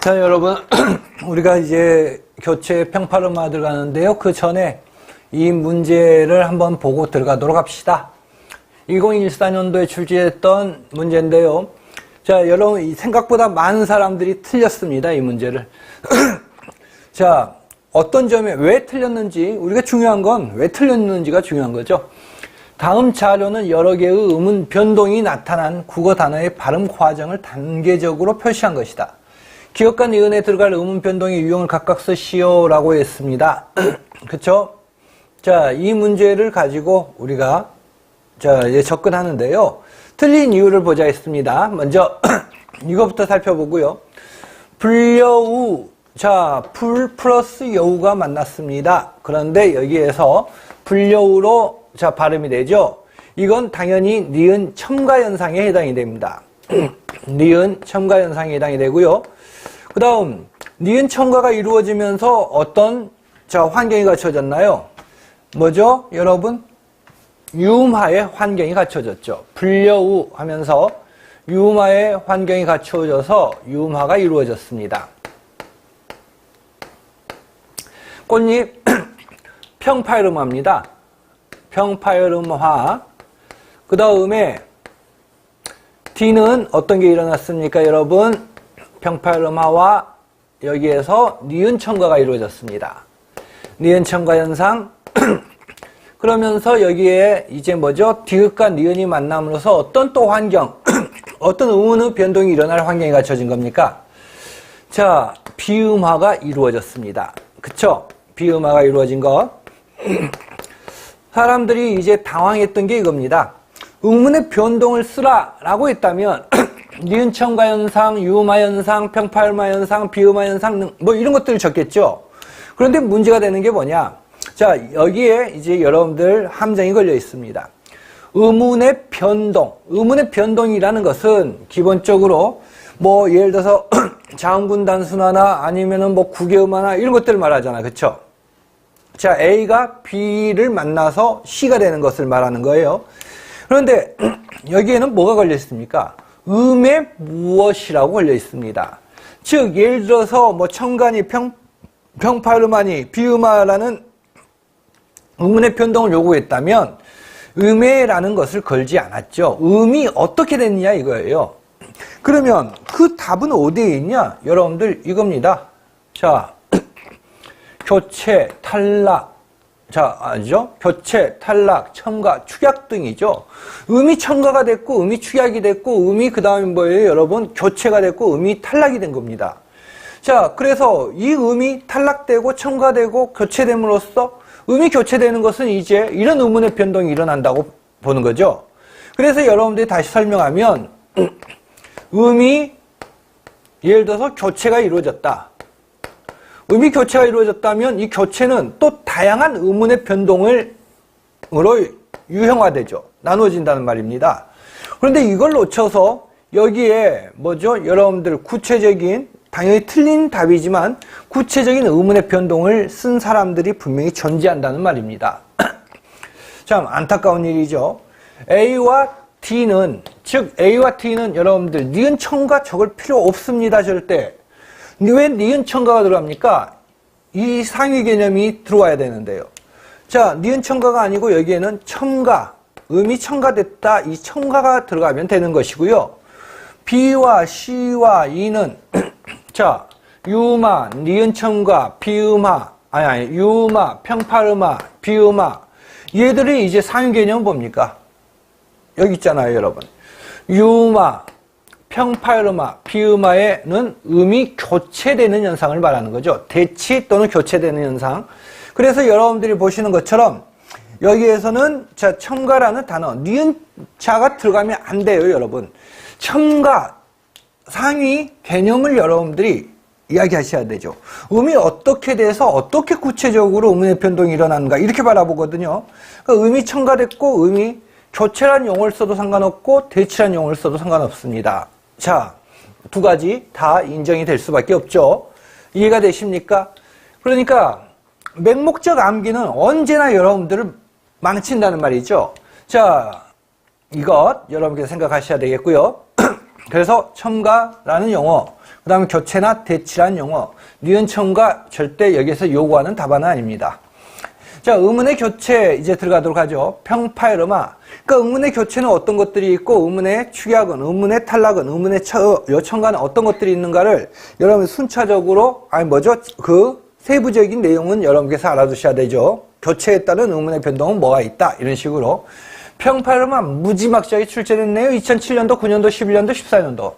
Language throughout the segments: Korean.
자, 여러분, 우리가 이제 교체 평파름화 들어가는데요. 그 전에 이 문제를 한번 보고 들어가도록 합시다. 2014년도에 출제했던 문제인데요. 자, 여러분, 생각보다 많은 사람들이 틀렸습니다. 이 문제를. 자, 어떤 점에 왜 틀렸는지, 우리가 중요한 건 왜 틀렸는지가 중요한 거죠. 다음 자료는 여러 개의 음운 변동이 나타난 국어 단어의 발음 과정을 단계적으로 표시한 것이다. 기억과 니은에 들어갈 음운 변동의 유형을 각각 쓰시오라고 했습니다. 그쵸? 자, 이 문제를 가지고 우리가 이제 접근하는데요. 틀린 이유를 보자 했습니다. 먼저 이거부터 살펴보고요. 불여우, 자, 불 플러스 여우가 만났습니다. 그런데 여기에서 불여우로 자 발음이 되죠. 이건 당연히 니은 첨가현상에 해당이 됩니다. 니은 첨가현상에 해당이 되고요. 그 다음 니은 첨가가 이루어지면서 어떤 환경이 갖춰졌나요? 뭐죠? 여러분, 유음하의 환경이 갖춰졌죠. 불여우 하면서 유음하의 환경이 갖춰져서 유음하가 이루어졌습니다. 꽃잎 평파열음화입니다. 평파열음화. 그 다음에 D는 어떤 게 일어났습니까, 여러분? 평파열음화와 여기에서 니은 첨가가 이루어졌습니다. 니은 첨가 현상. 그러면서 여기에 이제 뭐죠? 디귿과 니은이 만남으로써 어떤 또 환경, 어떤 음운의 변동이 일어날 환경이 갖춰진 겁니까? 자, 비음화가 이루어졌습니다. 그쵸? 비음화가 이루어진 것. 사람들이 이제 당황했던 게 이겁니다. 음운의 변동을 쓰라라고 했다면 니은 첨가 현상, 유음화 현상, 평파열음화 현상, 비음화 현상 뭐 이런 것들을 적겠죠. 그런데 문제가 되는 게 뭐냐? 자, 여기에 이제 여러분들 함정이 걸려 있습니다. 음운의 변동, 음운의 변동이라는 것은 기본적으로 뭐 예를 들어서 자음군 단순화나 아니면은 뭐 구개음화나 이런 것들을 말하잖아, 그쵸? 자, A가 B를 만나서 C가 되는 것을 말하는 거예요. 그런데 여기에는 뭐가 걸려 있습니까? 음의 무엇이라고 걸려 있습니다. 즉, 예를 들어서 뭐 첨가니 평파열음하니 비음화라는 음운의 변동을 요구했다면 음해라는 것을 걸지 않았죠. 음이 어떻게 됐냐 이거예요. 그러면 그 답은 어디에 있냐? 여러분들 이겁니다. 자, 교체, 탈락, 자, 아니죠? 교체, 탈락, 첨가, 축약 등이죠. 음이 첨가가 됐고, 음이 축약이 됐고, 음이 그 다음에 뭐예요, 여러분? 교체가 됐고, 음이 탈락이 된 겁니다. 자, 그래서 이 음이 탈락되고, 첨가되고, 교체됨으로써 음이 교체되는 것은 이제 이런 음운의 변동이 일어난다고 보는 거죠. 그래서 여러분들이 다시 설명하면, 음이 예를 들어서 교체가 이루어졌다. 음이 교체가 이루어졌다면 이 교체는 또 다양한 음운의 변동으로 유형화되죠. 나누어진다는 말입니다. 그런데 이걸 놓쳐서 여기에 뭐죠? 여러분들 구체적인, 당연히 틀린 답이지만 구체적인 음운의 변동을 쓴 사람들이 분명히 존재한다는 말입니다. 참 안타까운 일이죠. A와 D는, 즉 A와 T는 여러분들 니은 첨가 적을 필요 없습니다. 절대. 왜 니은 첨가가 들어갑니까? 이 상위 개념이 들어와야 되는데요. 자, 니은 첨가가 아니고 여기에는 첨가, 음이 첨가됐다, 이 첨가가 들어가면 되는 것이고요. B와 C와 E는 자, 유음화, 니은 첨가, 비음화, 유음화, 평파음화, 비음화, 얘들이 이제 상위 개념은 뭡니까? 여기 있잖아요, 여러분. 유음화, 평파열음화, 비음화에는 음이 교체되는 현상을 말하는 거죠. 대치 또는 교체되는 현상. 그래서 여러분들이 보시는 것처럼 여기에서는 자, 첨가라는 단어, 니은자가 들어가면 안 돼요, 여러분. 첨가, 상위 개념을 여러분들이 이야기하셔야 되죠. 음이 어떻게 돼서 어떻게 구체적으로 음의 변동이 일어나는가 이렇게 바라보거든요. 그러니까 음이 첨가됐고 음이 교체란 용어를 써도 상관없고 대치란 용어를 써도 상관없습니다. 자, 두 가지 다 인정이 될 수밖에 없죠. 이해가 되십니까? 그러니까 맹목적 암기는 언제나 여러분들을 망친다는 말이죠. 자, 이것 여러분께서 생각하셔야 되겠고요. 그래서 첨가라는 용어, 그 다음에 교체나 대치라는 용어, 니은 첨가 절대 여기에서 요구하는 답안은 아닙니다. 자, 의문의 교체 이제 들어가도록 하죠. 평파열음화. 그러니까 의문의 교체는 어떤 것들이 있고, 의문의 축약은, 의문의 탈락은, 의문의 첨가는 어떤 것들이 있는가를 여러분 순차적으로, 그 세부적인 내용은 여러분께서 알아두셔야 되죠. 교체에 따른 의문의 변동은 뭐가 있다. 이런 식으로. 평파열음화 무지막지하게 출제됐네요. 2007년도, 9년도, 11년도, 14년도.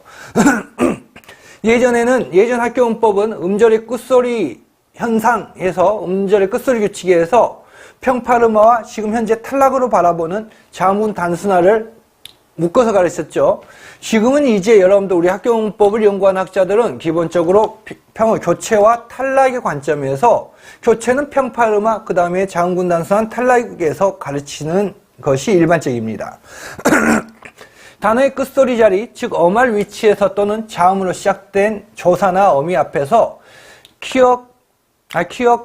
예전 학교문법은 음절의 끝소리 현상에서 음절의 끝소리 규칙에서 평파름화와 지금 현재 탈락으로 바라보는 자문 단순화를 묶어서 가르쳤죠. 지금은 이제 여러분들 우리 학교문법을 연구한 학자들은 기본적으로 교체와 탈락의 관점에서 교체는 평파름화, 그 다음에 자문군 단순화는 탈락에서 가르치는 것이 일반적입니다. 단어의 끝소리 자리, 즉 어말 위치에서 또는 자음으로 시작된 조사나 어미 앞에서 키역,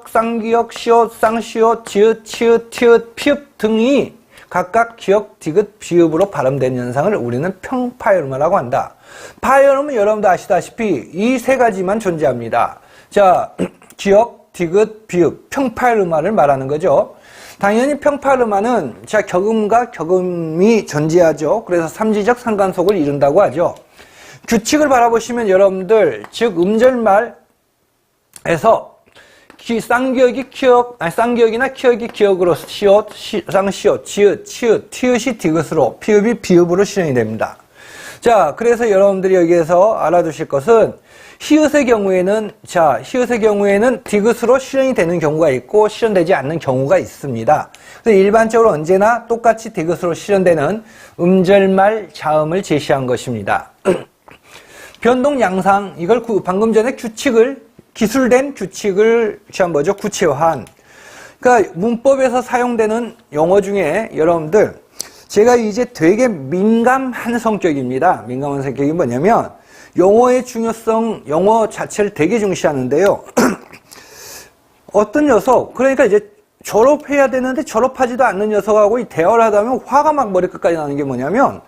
쌍기역, 시옷, 쌍시옷, 지읒, 치읒, 티읒, 피읍 등이 각각 기역, 디귿, 비읍으로 발음된 현상을 우리는 평파열음화라고 한다. 파열음은 여러분도 아시다시피 이 세 가지만 존재합니다. 자, 기역, 디귿, 비읍, 평파열음화를 말하는 거죠. 당연히 평파열음화는 자, 격음과 격음이 존재하죠. 그래서 삼지적 상관속을 이룬다고 하죠. 규칙을 바라보시면 여러분들, 즉 음절말에서 쌍기역이나 키역이 기역으로 시옷, 쌍시옷, 지읒, 치읒, 티읒이 디귿으로, 피읍이 비읍으로 실현이 됩니다. 자, 그래서 여러분들이 여기에서 알아두실 것은 히읗의 경우에는 디귿으로 실현이 되는 경우가 있고 실현되지 않는 경우가 있습니다. 그래서 일반적으로 언제나 똑같이 디귿으로 실현되는 음절말 자음을 제시한 것입니다. 변동 양상, 이걸 방금 전에 기술된 규칙을 구체화한. 그러니까 문법에서 사용되는 용어 중에 여러분들, 제가 이제 되게 민감한 성격입니다. 민감한 성격이 뭐냐면, 용어의 중요성, 용어 자체를 되게 중시하는데요. 어떤 녀석, 그러니까 이제 졸업해야 되는데 졸업하지도 않는 녀석하고 이 대화를 하다 보면 화가 막 머리끝까지 나는 게 뭐냐면,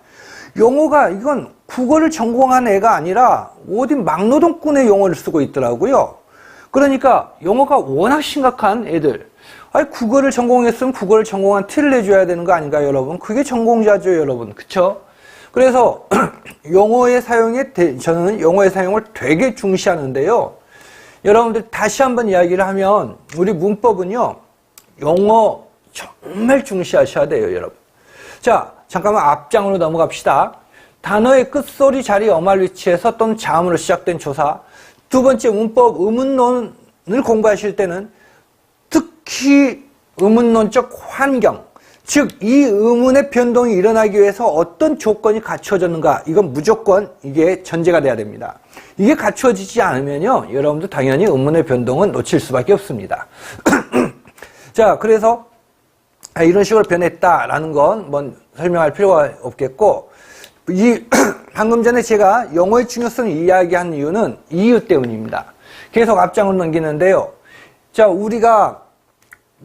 용어가, 이건 국어를 전공한 애가 아니라 어디 막노동꾼의 용어를 쓰고 있더라고요. 그러니까 용어가 워낙 심각한 애들. 아니, 국어를 전공했으면 국어를 전공한 티를 내줘야 되는 거 아닌가요, 여러분? 그게 전공자죠, 여러분. 그쵸? 그래서 저는 용어의 사용을 되게 중시하는데요. 여러분들 다시 한번 이야기를 하면 우리 문법은요, 용어 정말 중시하셔야 돼요, 여러분. 자, 잠깐만 앞장으로 넘어갑시다. 단어의 끝소리 자리 어말 위치에서 또는 자음으로 시작된 조사. 두 번째 문법 의문론을 공부하실 때는 특히 의문론적 환경, 즉 이 의문의 변동이 일어나기 위해서 어떤 조건이 갖춰졌는가, 이건 무조건 이게 전제가 돼야 됩니다. 이게 갖춰지지 않으면요, 여러분들 당연히 의문의 변동은 놓칠 수밖에 없습니다. 자, 그래서 이런 식으로 변했다라는 건 뭐 설명할 필요가 없겠고, 방금 전에 제가 영어의 중요성을 이야기한 이유는 이유 때문입니다. 계속 앞장을 넘기는데요. 자, 우리가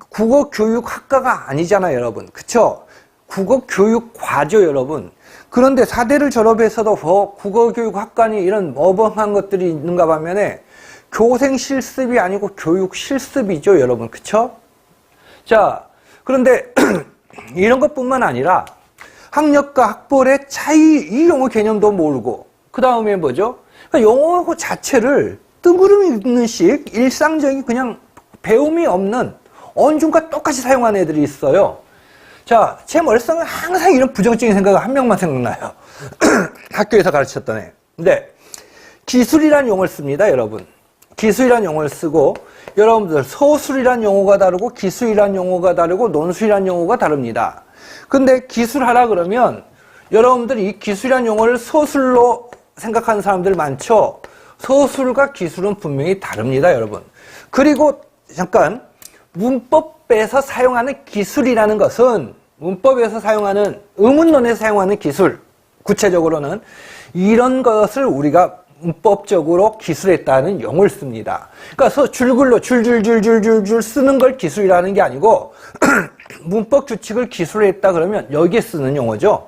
국어교육학과가 아니잖아요, 여러분. 그쵸? 국어교육과죠, 여러분. 그런데 4대를 졸업해서도 국어교육학과니 이런 어벙한 것들이 있는가 반면에 교생 실습이 아니고 교육 실습이죠, 여러분. 그쵸? 자, 그런데 이런 것뿐만 아니라 학력과 학벌의 차이, 이 용어 개념도 모르고, 그 다음에 뭐죠? 그러니까 용어 자체를 뜬구름 읽는 식 일상적인 그냥 배움이 없는 언중과 똑같이 사용하는 애들이 있어요. 자, 제 머릿속에 항상 이런 부정적인 생각이 한 명만 생각나요. 학교에서 가르쳤던 애. 근데 기술이란 용어를 씁니다, 여러분. 기술이란 용어를 쓰고, 여러분들 서술이란 용어가 다르고 기술이란 용어가 다르고 논술이란 용어가 다릅니다. 근데 기술하라 그러면 여러분들 이 기술이란 용어를 서술로 생각하는 사람들 많죠? 서술과 기술은 분명히 다릅니다, 여러분. 그리고 잠깐, 문법에서 사용하는 기술이라는 것은 문법에서 사용하는, 의문론에서 사용하는 기술, 구체적으로는 이런 것을 우리가 문법적으로 기술했다는 용어를 씁니다. 그러니까 줄글로 줄줄줄줄줄줄 쓰는 걸 기술이라는 게 아니고 문법 규칙을 기술했다 그러면 여기에 쓰는 용어죠.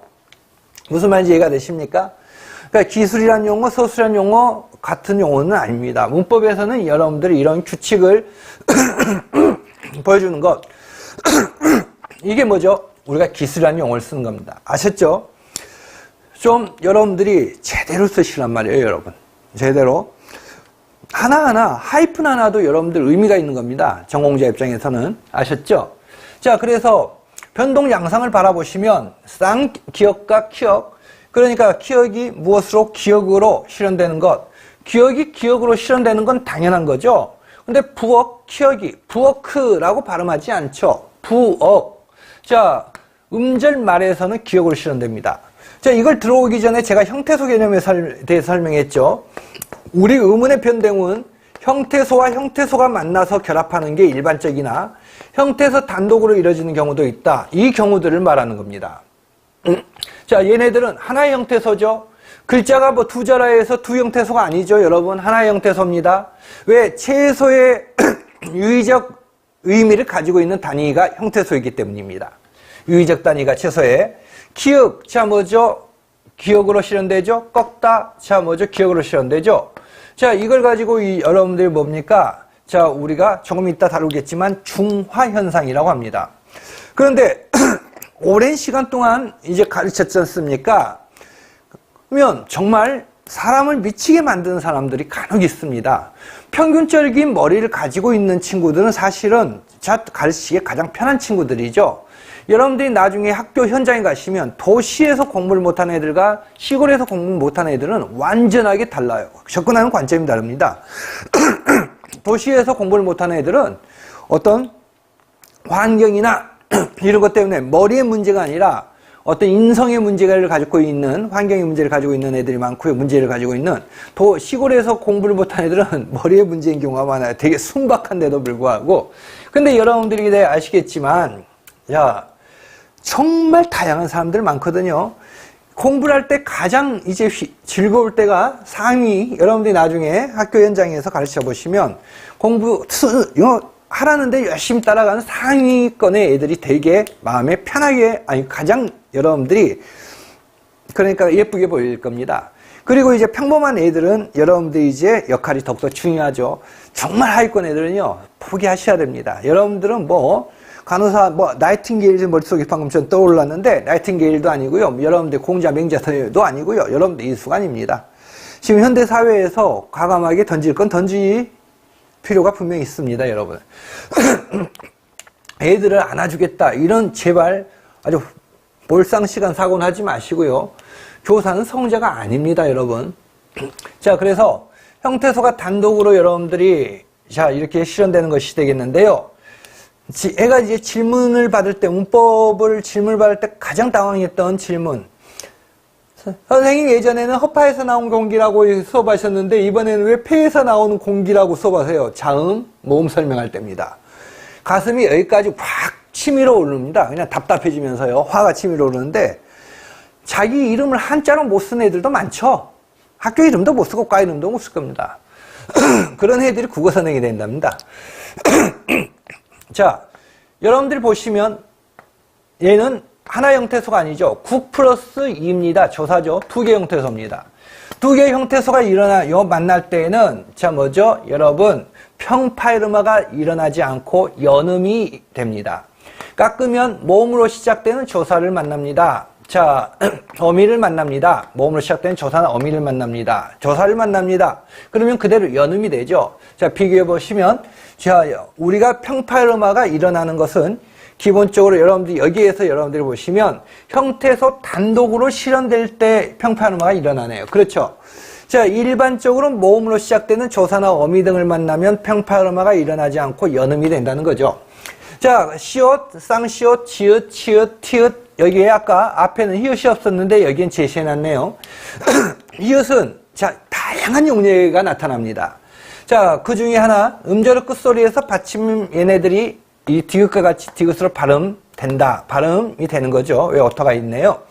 무슨 말인지 이해가 되십니까? 그러니까 기술이란 용어, 서술이란 용어 같은 용어는 아닙니다. 문법에서는 여러분들이 이런 규칙을 보여주는 것. 이게 뭐죠? 우리가 기술이라는 용어를 쓰는 겁니다. 아셨죠? 좀 여러분들이 제대로 쓰시란 말이에요, 여러분. 제대로. 하나하나, 하이픈 하나도 여러분들 의미가 있는 겁니다. 전공자 입장에서는. 아셨죠? 자, 그래서 변동 양상을 바라보시면 쌍기억과 기억. 그러니까 기억이 무엇으로? 기억으로 실현되는 것. 기억이 기억으로 실현되는 건 당연한 거죠. 근데 부억, 기억이 부어크라고 발음하지 않죠. 부억. 자, 음절 말에서는 기억으로 실현됩니다. 자, 이걸 들어오기 전에 제가 형태소 개념에 대해서 설명했죠. 우리 의문의 변동은 형태소와 형태소가 만나서 결합하는 게 일반적이나 형태소 단독으로 이루어지는 경우도 있다. 이 경우들을 말하는 겁니다. 자, 얘네들은 하나의 형태소죠. 글자가 뭐 두 자라에서 두 형태소가 아니죠, 여러분. 하나의 형태소입니다. 왜? 최소의 유의적 의미를 가지고 있는 단위가 형태소이기 때문입니다. 유의적 단위가 최소의. 기억, 자, 뭐죠? 기억으로 실현되죠? 꺾다, 자, 뭐죠? 기억으로 실현되죠? 자, 이걸 가지고 여러분들이 뭡니까? 자, 우리가 조금 이따 다루겠지만 중화현상이라고 합니다. 그런데 오랜 시간 동안 이제 가르쳤지 않습니까? 그러면 정말 사람을 미치게 만드는 사람들이 간혹 있습니다. 평균적인 머리를 가지고 있는 친구들은 사실은 가르치기에 가장 편한 친구들이죠. 여러분들이 나중에 학교 현장에 가시면 도시에서 공부를 못하는 애들과 시골에서 공부를 못하는 애들은 완전하게 달라요. 접근하는 관점이 다릅니다. 도시에서 공부를 못하는 애들은 어떤 환경이나 이런 것 때문에 머리의 문제가 아니라 어떤 인성의 문제를 가지고 있는, 환경의 문제를 가지고 있는 애들이 많고요. 문제를 가지고 있는 시골에서 공부를 못하는 애들은 머리의 문제인 경우가 많아요. 되게 순박한데도 불구하고. 근데 여러분들이 아시겠지만, 야, 정말 다양한 사람들 많거든요. 공부를 할 때 가장 이제 즐거울 때가 상위, 여러분들이 나중에 학교 현장에서 가르쳐 보시면 하라는데 열심히 따라가는 상위권의 애들이 되게 마음에 편하게, 가장 여러분들이 그러니까 예쁘게 보일 겁니다. 그리고 이제 평범한 애들은 여러분들이 이제 역할이 더욱더 중요하죠. 정말 하위권 애들은요, 포기하셔야 됩니다. 여러분들은 간호사, 나이팅게일 머릿속에 방금 전 떠올랐는데, 나이팅게일도 아니고요. 여러분들 공자, 맹자도 아니고요. 여러분들 이수가 아닙니다. 지금 현대 사회에서 과감하게 던질 건 던질 필요가 분명히 있습니다, 여러분. 애들을 안아주겠다. 이런 제발 아주 몰상시간 사고는 하지 마시고요. 교사는 성자가 아닙니다, 여러분. 자, 그래서 형태소가 단독으로 여러분들이 자, 이렇게 실현되는 것이 되겠는데요. 애가 이제 질문을 받을 때, 문법을 질문을 받을 때 가장 당황했던 질문. 선생님 예전에는 허파에서 나온 공기라고 수업하셨는데 이번에는 왜 폐에서 나오는 공기라고 수업하세요? 자음, 모음 설명할 때입니다. 가슴이 여기까지 확 치밀어 오릅니다. 그냥 답답해지면서요. 화가 치밀어 오르는데 자기 이름을 한자로 못 쓴 애들도 많죠. 학교 이름도 못 쓰고 과 이름도 못 쓸 겁니다. 그런 애들이 국어 선생이 된답니다. 자, 여러분들이 보시면 얘는 하나의 형태소가 아니죠. 9 플러스 2입니다. 조사죠. 두 개의 형태소입니다. 두 개의 형태소가 만날 때에는, 자, 뭐죠? 여러분, 평파이르마가 일어나지 않고 연음이 됩니다. 깎으면 모음으로 시작되는 조사를 만납니다. 자, 어미를 만납니다. 모음으로 시작되는 조사는 어미를 만납니다. 조사를 만납니다. 그러면 그대로 연음이 되죠. 자, 비교해 보시면, 자, 우리가 평파이르마가 일어나는 것은 기본적으로 여기에서 여러분들이 보시면 형태소 단독으로 실현될 때 평파이르마가 일어나네요. 그렇죠? 자, 일반적으로 모음으로 시작되는 조사나 어미 등을 만나면 평파이르마가 일어나지 않고 연음이 된다는 거죠. 자, 시옷, 쌍시옷, 지읒, 치읒, 티읒. 여기에 아까 앞에는 히읗이 없었는데 여기엔 제시해놨네요. 히읗은 자, 다양한 용례가 나타납니다. 자, 그 중에 하나, 음절의 끝소리에서 받침 얘네들이 이 디귿과 같이 디귿으로 발음이 되는 거죠. 왜 어터가 있네요.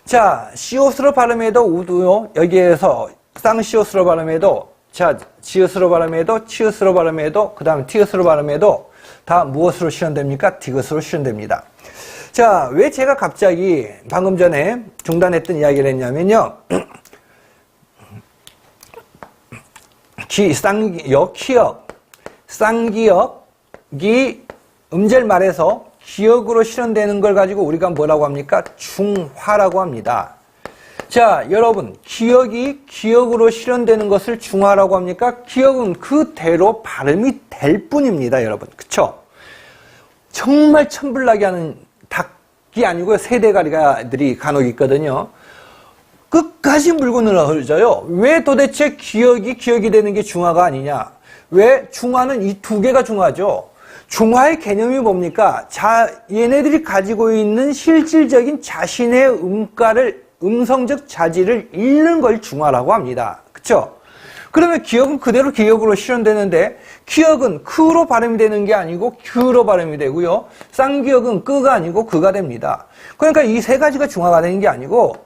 자, 시옷으로 발음해도 우도요. 여기에서 쌍시옷으로 발음해도, 자, 지읒으로 발음해도, 치읒으로 발음해도, 그 다음에 티읒으로 발음해도 다 무엇으로 실현됩니까? 디귿으로 실현됩니다. 자, 왜 제가 갑자기 방금 전에 중단했던 이야기를 했냐면요. 쌍기역이 음절 말에서 기역으로 실현되는 걸 가지고 우리가 뭐라고 합니까? 중화라고 합니다. 자, 여러분, 기역이 기역으로 실현되는 것을 중화라고 합니까? 기역은 그대로 발음이 될 뿐입니다, 여러분. 그쵸? 정말 천불나게 하는 닭이 아니고요. 새대가리들이 간혹 있거든요. 끝까지 물고 늘어져요. 왜 도대체 기역이 되는 게 중화가 아니냐? 왜 중화는 이 두 개가 중화죠? 중화의 개념이 뭡니까? 얘네들이 가지고 있는 실질적인 자신의 음성적 자질을 잃는 걸 중화라고 합니다. 그쵸? 그러면 기역은 그대로 기역으로 실현되는데, 기역은 크로 발음이 되는 게 아니고 규로 발음이 되고요. 쌍기역은 끄가 아니고 그가 됩니다. 그러니까 이 세 가지가 중화가 되는 게 아니고,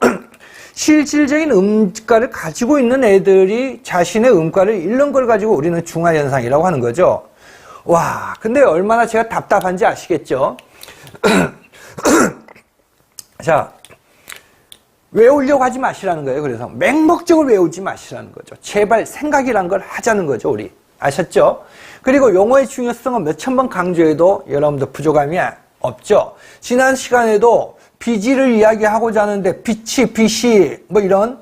실질적인 음가를 가지고 있는 애들이 자신의 음가를 잃는 걸 가지고 우리는 중화현상이라고 하는 거죠. 와, 근데 얼마나 제가 답답한지 아시겠죠? 자, 외우려고 하지 마시라는 거예요. 그래서 맹목적으로 외우지 마시라는 거죠. 제발 생각이란 걸 하자는 거죠, 우리. 아셨죠? 그리고 용어의 중요성은 몇천 번 강조해도 여러분들 부족함이 없죠. 지난 시간에도 비지를 이야기하고자 하는데 빛이 뭐 이런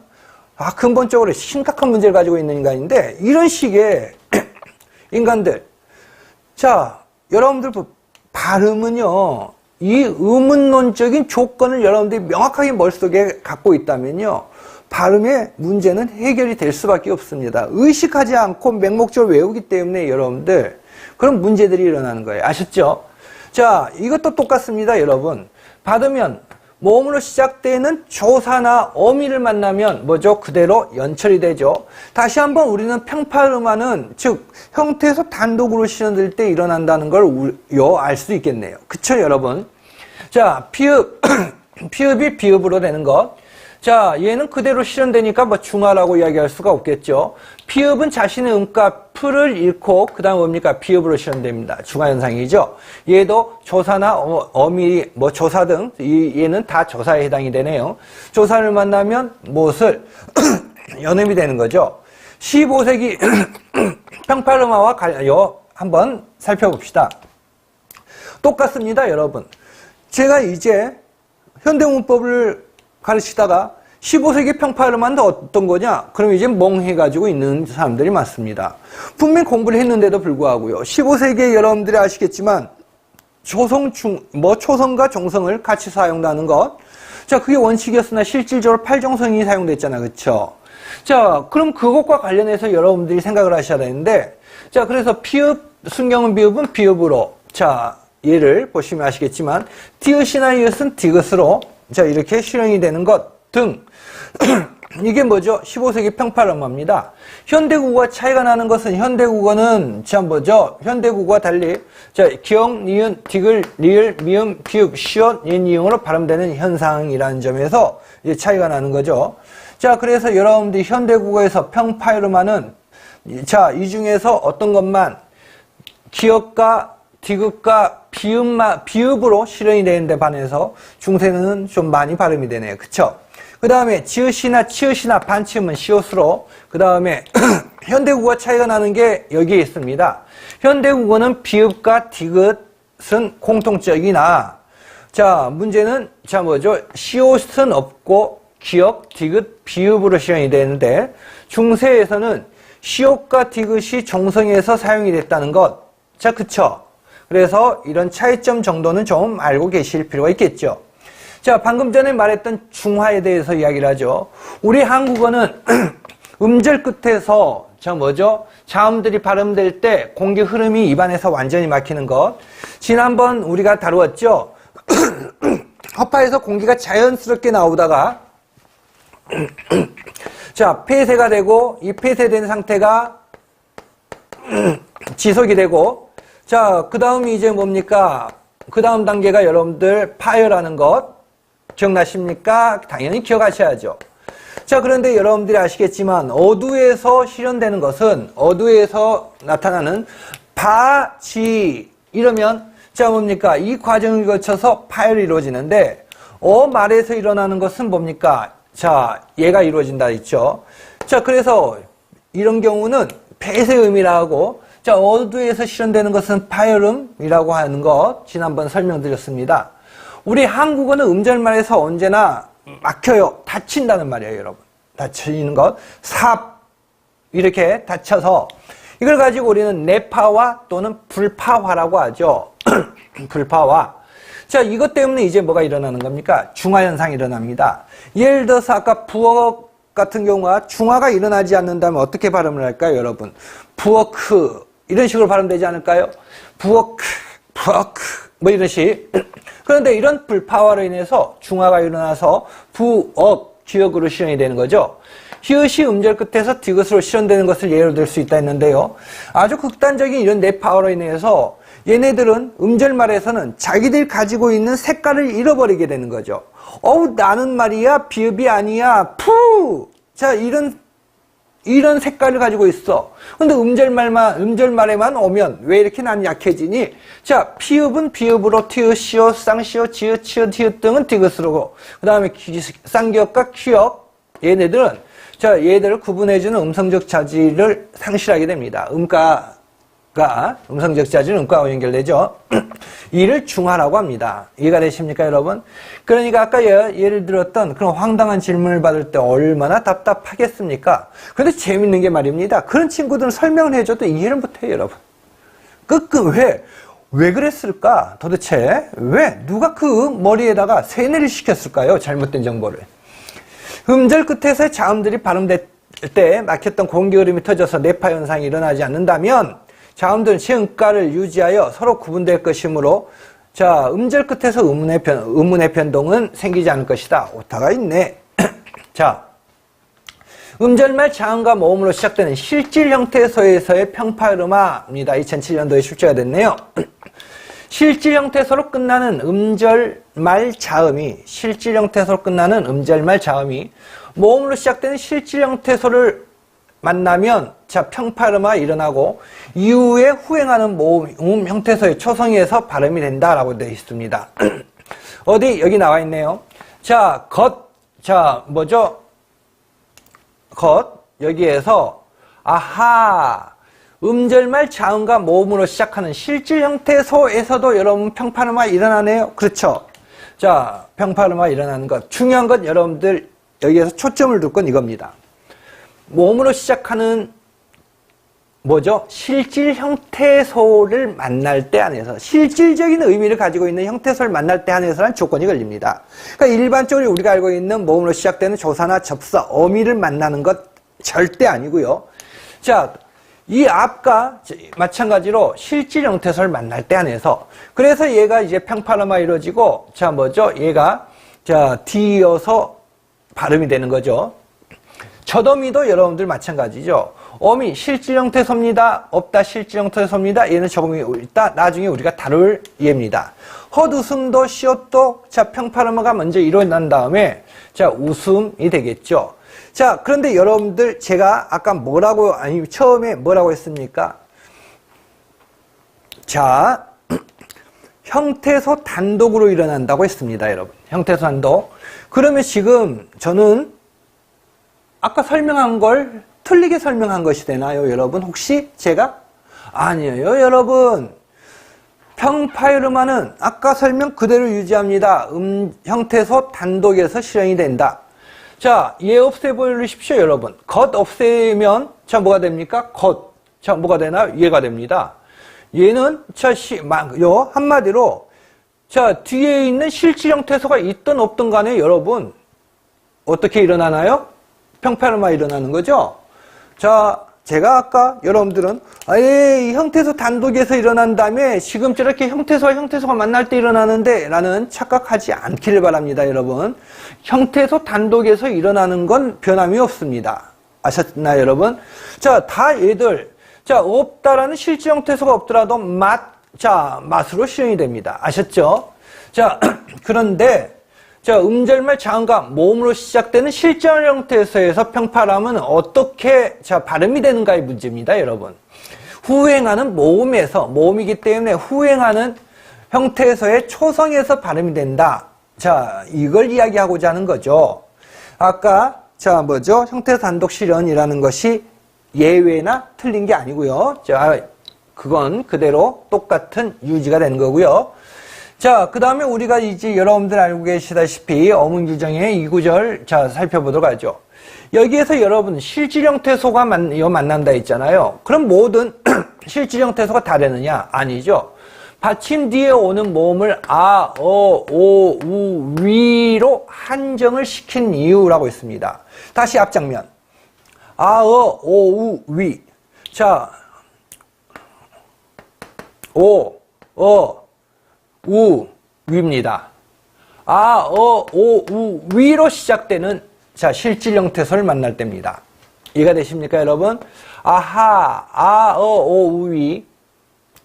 근본적으로 심각한 문제를 가지고 있는 인간인데, 이런 식의 인간들, 자, 여러분들 발음은요, 이 의문론적인 조건을 여러분들이 명확하게 머릿속에 갖고 있다면요, 발음의 문제는 해결이 될 수밖에 없습니다. 의식하지 않고 맹목적으로 외우기 때문에 여러분들 그런 문제들이 일어나는 거예요. 아셨죠? 자, 이것도 똑같습니다, 여러분. 받으면 모음으로 시작되는 조사나 어미를 만나면 뭐죠? 그대로 연철이 되죠. 다시 한번 우리는 평파음화는 즉 형태에서 단독으로 실현될 때 일어난다는 걸 알 수 있겠네요. 그쵸, 여러분? 자, 피읍이 비읍으로 되는 것. 자, 얘는 그대로 실현되니까 뭐 중화라고 이야기할 수가 없겠죠. 피읍은 자신의 음가 풀을 잃고 그다음 뭡니까? 비읍으로 실현됩니다. 중화현상이죠. 얘도 조사나 어미, 뭐 조사 등 얘는 다 조사에 해당이 되네요. 조사를 만나면 못을 연음이 되는 거죠. 15세기 평파음화와 관련 한번 살펴봅시다. 똑같습니다, 여러분. 제가 이제 현대문법을 가르치다가 15세기 평파음화는 어떤 거냐? 그럼 이제 멍해가지고 있는 사람들이 많습니다. 분명히 공부를 했는데도 불구하고요. 15세기에 여러분들이 아시겠지만 초성과 종성을 같이 사용하는 것. 자, 그게 원칙이었으나 실질적으로 팔종성이 사용됐잖아. 그쵸? 자, 그럼 그것과 관련해서 여러분들이 생각을 하셔야 되는데, 자, 그래서 피읍, 순경은 비읍은 비읍으로. 자, 얘를 보시면 아시겠지만, 디귿이나 이읒은 디귿으로. 자, 이렇게 실행이 되는 것 등. 이게 뭐죠? 15세기 평파음화입니다. 현대국어와 차이가 나는 것은 현대국어는 참 뭐죠? 현대국어와 달리 자, 기역, 니은, 디귿, 리을, 미음, 비읍, 시옷, 인이응으로 발음되는 현상이라는 점에서 이제 차이가 나는 거죠. 자, 그래서 여러분들이 현대국어에서 평파음화는 자, 이 중에서 어떤 것만 기역과 디귿과 비읍으로 실현이 되는데 반해서 중세는 좀 많이 발음이 되네요. 그쵸? 그 다음에 지읒이나 치읒이나 반치음은 시옷으로, 그 다음에 현대국어 차이가 나는 게 여기에 있습니다. 현대국어는 비읍과 디귿은 공통적이나, 자, 문제는, 자, 뭐죠? 시옷은 없고, 기역, 디귿, 비읍으로 실현이 되는데, 중세에서는 시옷과 디귿이 정성에서 사용이 됐다는 것. 자, 그쵸? 그래서 이런 차이점 정도는 좀 알고 계실 필요가 있겠죠. 자, 방금 전에 말했던 중화에 대해서 이야기를 하죠. 우리 한국어는 음절 끝에서 자 뭐죠? 자음들이 발음될 때 공기 흐름이 입안에서 완전히 막히는 것. 지난번 우리가 다루었죠. 허파에서 공기가 자연스럽게 나오다가 자, 폐쇄가 되고 이 폐쇄된 상태가 지속이 되고 자, 그 다음이 이제 뭡니까? 그 다음 단계가 여러분들 파열하는 것. 기억나십니까? 당연히 기억하셔야죠. 자, 그런데 여러분들이 아시겠지만 어두에서 실현되는 것은 어두에서 나타나는 바지 이러면 자 뭡니까? 이 과정을 거쳐서 파열이 이루어지는데 말에서 일어나는 것은 뭡니까? 자, 얘가 이루어진다 있죠. 자, 그래서 이런 경우는 폐쇄의 의미라고, 자, 어두에서 실현되는 것은 파열음이라고 하는 것, 지난번 설명드렸습니다. 우리 한국어는 음절말에서 언제나 막혀요. 닫힌다는 말이에요, 여러분. 닫히는 것. 삽. 이렇게 닫혀서, 이걸 가지고 우리는 내파화 또는 불파화라고 하죠. 불파화. 자, 이것 때문에 이제 뭐가 일어나는 겁니까? 중화현상이 일어납니다. 예를 들어서 아까 부어 같은 경우가 중화가 일어나지 않는다면 어떻게 발음을 할까요, 여러분? 부어크. 이런 식으로 발음되지 않을까요? 부어크, 부어크. 뭐 이런 식. 그런데 이런 불파화로 인해서 중화가 일어나서 부억, 기역으로 실현이 되는 거죠. 히읗이 음절 끝에서 디귿으로 실현되는 것을 예로 들 수 있다 했는데요. 아주 극단적인 이런 내파화로 인해서 얘네들은 음절말에서는 자기들이 가지고 있는 색깔을 잃어버리게 되는 거죠. 어우, 나는 말이야, 비읍이 아니야, 푸! 자, 이런 색깔을 가지고 있어. 근데 음절말에만 오면 왜 이렇게 난 약해지니? 자, 피읍은 비읍으로 티읕, 시옷, 쌍시옷, 지읒, 치읒, 디귿 등은 디귿으로. 그 다음에 쌍기역과 키역, 얘네들은, 자, 얘들을 구분해주는 음성적 자질을 상실하게 됩니다. 음성적 자질은 음가와 연결되죠. 이를 중화라고 합니다. 이해가 되십니까, 여러분? 그러니까 아까 예를 들었던 그런 황당한 질문을 받을 때 얼마나 답답하겠습니까? 그런데 재밌는 게 말입니다. 그런 친구들은 설명을 해줘도 이해를 못해요, 여러분. 왜 그랬을까? 도대체 왜? 누가 그 머리에다가 세뇌를 시켰을까요? 잘못된 정보를. 음절 끝에서 자음들이 발음될 때 막혔던 공기 흐름이 터져서 내파 현상이 일어나지 않는다면 자음들은 시음가를 유지하여 서로 구분될 것이므로, 자, 음절 끝에서 음문의 변동은 생기지 않을 것이다. 오타가 있네. 자, 음절말 자음과 모음으로 시작되는 실질 형태소에서의 평파음화입니다. 2007년도에 출제가 됐네요. 실질 형태소로 끝나는 음절말 자음이 모음으로 시작되는 실질 형태소를 만나면, 자, 평파음화가 일어나고 이후에 후행하는 모음 형태소의 초성에서 발음이 된다라고 되어 있습니다. 어디 여기 나와 있네요. 자, 자, 뭐죠? 여기에서 아하, 음절말 자음과 모음으로 시작하는 실질 형태소에서도 여러분 평파음화가 일어나네요. 그렇죠? 자, 평파음화가 일어나는 것, 중요한 건 여러분들 여기에서 초점을 둘 건 이겁니다. 모음으로 시작하는 뭐죠? 실질 형태소를 만날 때 안에서, 실질적인 의미를 가지고 있는 형태소를 만날 때 안에서란 조건이 걸립니다. 그러니까 일반적으로 우리가 알고 있는 모음으로 시작되는 조사나 접사, 어미를 만나는 것 절대 아니고요. 자, 이 앞과 마찬가지로 실질 형태소를 만날 때 안에서, 그래서 얘가 이제 평파음화가 이루어지고, 자, 뭐죠? 얘가, 자, 뒤이어서 발음이 되는 거죠. 저어미도 여러분들 마찬가지죠. 어미 실질 형태소입니다. 없다 실질 형태소입니다. 얘는 저음이 있다. 나중에 우리가 다룰 예입니다. 헛웃음도 시옷도, 자, 평파음화가 먼저 일어난 다음에, 자, 웃음이 되겠죠. 자, 그런데 여러분들 제가 아까 처음에 뭐라고 했습니까? 자, 형태소 단독으로 일어난다고 했습니다, 여러분. 형태소 단독. 그러면 지금 저는 아까 설명한 걸 틀리게 설명한 것이 되나요, 여러분? 혹시 제가? 아니에요, 여러분. 평파음화는 아까 설명 그대로 유지합니다. 형태소 단독에서 실현이 된다. 자, 얘 없애버리십시오, 여러분. 겉 없애면, 자, 뭐가 됩니까? 겉. 자, 뭐가 되나요? 얘가 됩니다. 얘는, 자, 한마디로, 자, 뒤에 있는 실질 형태소가 있든 없든 간에 여러분, 어떻게 일어나나요? 평파음화가 일어나는 거죠? 자, 제가 아까 여러분들은 이 형태소 단독에서 일어난 다음에 지금 저렇게 형태소와 형태소가 만날 때 일어나는데 라는 착각하지 않기를 바랍니다, 여러분. 형태소 단독에서 일어나는 건 변함이 없습니다. 아셨나요, 여러분? 자, 다 얘들, 자, 없다라는 실질 형태소가 없더라도 맛으로 실현이 됩니다. 아셨죠? 자, 그런데 자, 음절말 자음과 모음으로 시작되는 실질 형태소에서 평파음은 어떻게, 자, 발음이 되는가의 문제입니다, 여러분. 후행하는 모음이기 때문에 후행하는 형태소의 초성에서 발음이 된다. 자, 이걸 이야기하고자 하는 거죠. 아까, 자, 뭐죠? 형태소 단독 실현이라는 것이 예외나 틀린 게 아니고요. 자, 그건 그대로 똑같은 유지가 되는 거고요. 자, 그 다음에 우리가 이제 여러분들 알고 계시다시피 어문 규정의 이 구절 자 살펴보도록 하죠. 여기에서 여러분 실질형 태소가 만난다 했잖아요. 그럼 모든 실질형 태소가 다 되느냐? 아니죠. 받침 뒤에 오는 모음을 아, 어, 오, 우, 위로 한정을 시킨 이유라고 했습니다. 다시 앞장면. 아, 어, 오, 우, 위. 자, 오, 어, 우, 위입니다. 아, 어, 오, 우, 위로 시작되는 자 실질형 태소를 만날 때입니다. 이해가 되십니까, 여러분? 아하, 아, 어, 오, 우, 위.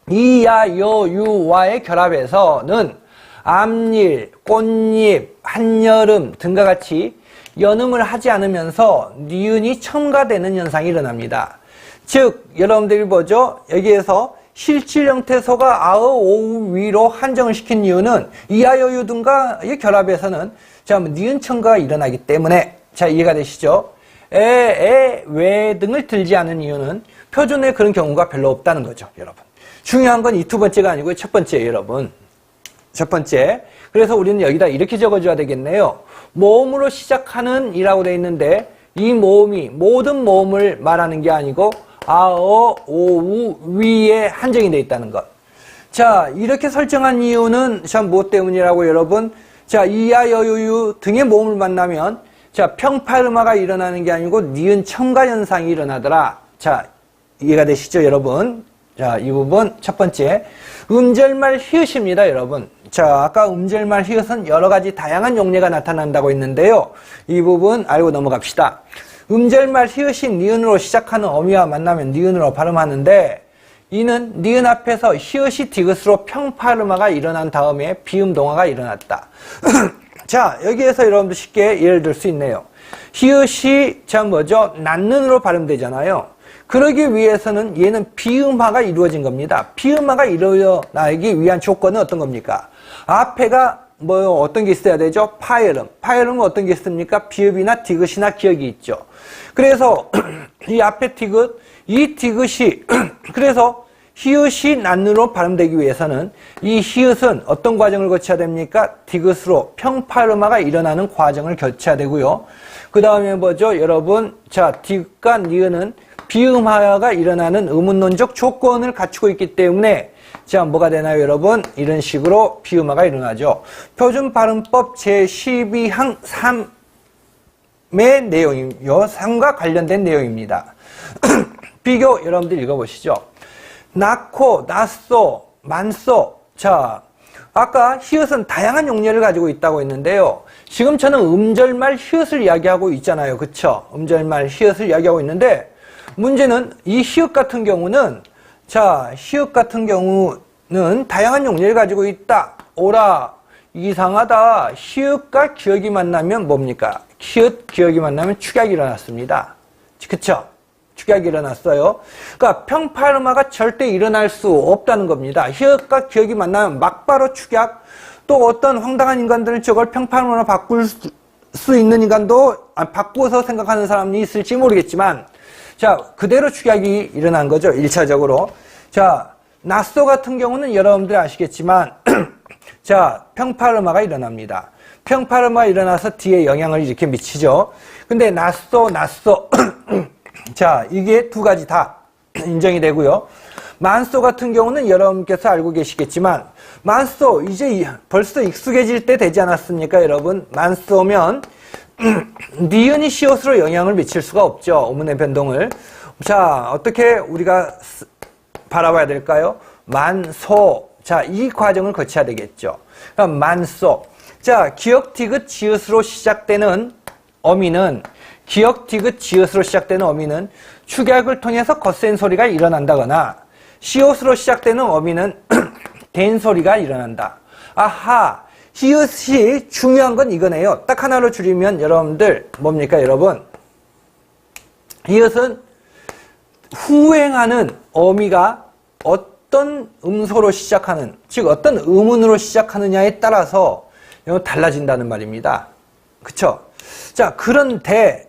이, 야, 요, 유, 와의 결합에서는 앞일, 꽃잎, 한여름 등과 같이 연음을 하지 않으면서 니은이 첨가되는 현상이 일어납니다. 즉 여러분들이 보죠. 여기에서 실질형 태소가 아어, 오우, 위로 한정을 시킨 이유는 이하, 요, 유 등과의 결합에서는 자, 니은 첨가가 일어나기 때문에 자 이해가 되시죠? 에, 왜 등을 들지 않은 이유는 표준에 그런 경우가 별로 없다는 거죠, 여러분. 중요한 건 이 두 번째가 아니고 첫 번째예요, 여러분. 첫 번째. 그래서 우리는 여기다 이렇게 적어줘야 되겠네요. 모음으로 시작하는 이라고 되어 있는데 이 모음이 모든 모음을 말하는 게 아니고 아, 어, 오, 우, 위에 한정이 되어 있다는 것. 자, 이렇게 설정한 이유는 참 무엇 때문이라고 여러분? 자, 이하, 여, 유 등의 모음을 만나면 자, 평파음화가 일어나는 게 아니고 니은 첨가 현상이 일어나더라. 자, 이해가 되시죠, 여러분? 자, 이 부분 첫 번째. 음절말 히읗입니다, 여러분. 자, 아까 음절말 히읗은 여러 가지 다양한 용례가 나타난다고 했는데요. 이 부분 알고 넘어갑시다. 음절말 히읗이 니은으로 시작하는 어미와 만나면 니은으로 발음하는데 이는 니은 앞에서 히읗이 디귿으로 평파음화가 일어난 다음에 비음 동화가 일어났다. 자, 여기에서 여러분들 쉽게 예를 들 수 있네요. 히읗이 자 뭐죠? 낳는으로 발음되잖아요. 그러기 위해서는 얘는 비음화가 이루어진 겁니다. 비음화가 일어나기 위한 조건은 어떤 겁니까? 앞에가 뭐 어떤 게 있어야 되죠? 파열음. 파열음은 어떤 게 있습니까? 비읍이나 디귿이나 기역이 있죠. 그래서 이 앞에 디귿, 이 디귿이 그래서 히읗이 난으로 발음되기 위해서는 이 히읗은 어떤 과정을 거쳐야 됩니까? 디귿으로 평파음화가 일어나는 과정을 거쳐야 되고요. 그 다음에 뭐죠? 여러분, 자, 디귿과 니은은 비음화가 일어나는 의문론적 조건을 갖추고 있기 때문에 자, 뭐가 되나요, 여러분? 이런 식으로 비음화가 일어나죠. 표준발음법 제12항 3의 내용이요. 3과 관련된 내용입니다. 비교 여러분들 읽어보시죠. 낳고, 낳소, 만소. 자, 아까 히읗은 다양한 용례를 가지고 있다고 했는데요. 지금 저는 음절말 히읗을 이야기하고 있잖아요. 그쵸? 음절말 히읗을 이야기하고 있는데 문제는 이 히읗 같은 경우는 자, 히읗 같은 경우는 다양한 용례를 가지고 있다. 오라, 이상하다. 히읗과 기역이 만나면 뭡니까? 히읗, 기역이 만나면 축약이 일어났습니다. 그쵸? 축약이 일어났어요. 그러니까 평파음화가 절대 일어날 수 없다는 겁니다. 히읗과 기역이 만나면 막바로 축약, 또 어떤 황당한 인간들은 저걸 평파음화로 바꿀 수 있는 인간도 바꾸어서 생각하는 사람이 있을지 모르겠지만 자, 그대로 축약이 일어난 거죠. 1차적으로. 자, 낫소 같은 경우는 여러분들 아시겠지만 자, 평파음화가 일어납니다. 평파음화가 일어나서 뒤에 영향을 이렇게 미치죠. 근데 낫소 자, 이게 두 가지 다 인정이 되고요. 만소 같은 경우는 여러분께서 알고 계시겠지만 만소 이제 벌써 익숙해질 때 되지 않았습니까, 여러분? 만소면 니은이 시옷으로 영향을 미칠 수가 없죠. 어문의 변동을. 자, 어떻게 우리가 바라봐야 될까요? 만소. 자, 이 과정을 거쳐야 되겠죠. 그럼 만소. 자, 기역, 디귿, 지읒으로 시작되는 어미는 기역, 디귿, 지읒으로 시작되는 어미는 축약을 통해서 거센 소리가 일어난다거나 시옷으로 시작되는 어미는 댄 소리가 일어난다. 아하. 히읗이 중요한 건 이거네요. 딱 하나로 줄이면 여러분들 뭡니까, 여러분? 히읗은 후행하는 어미가 어떤 음소로 시작하는, 즉 어떤 음운으로 시작하느냐에 따라서 달라진다는 말입니다. 그쵸? 자, 그런데